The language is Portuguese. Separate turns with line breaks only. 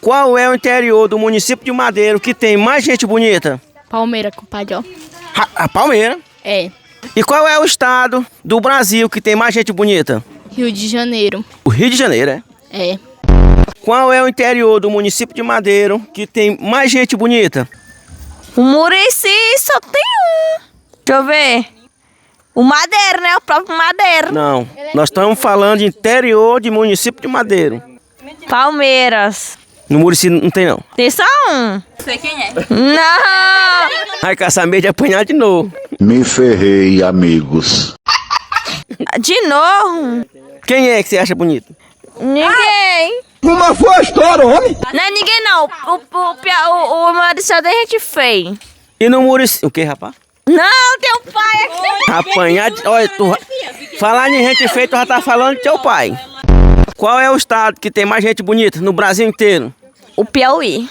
Qual é o interior do município de Madeiro que tem mais gente bonita?
Palmeira, compadre, ó.
A Palmeira.
É.
E qual é o estado do Brasil que tem mais gente bonita?
Rio de Janeiro.
O Rio de Janeiro, é?
É.
Qual é o interior do município de Madeiro que tem mais gente bonita?
O Murici só tem um. Deixa eu ver. O Madeiro, né? O próprio Madeiro.
Não, nós estamos falando de interior de município de Madeiro.
Palmeiras.
No Murici não tem, não.
Tem só um.
Sei quem é.
Não.
Vai caçar medo de apanhar de novo.
Me ferrei, amigos.
De novo.
Quem é que você acha bonito?
Ninguém.
Como foi a história, homem?
Não é ninguém, não. O Maurício é da gente feio.
E no Murici... O que, rapaz?
Não, teu pai aqui.
Apanhar de... Olha, falar em gente feia, tu já tá falando de teu pai. Qual é o estado que tem mais gente bonita no Brasil inteiro?
O Piauí.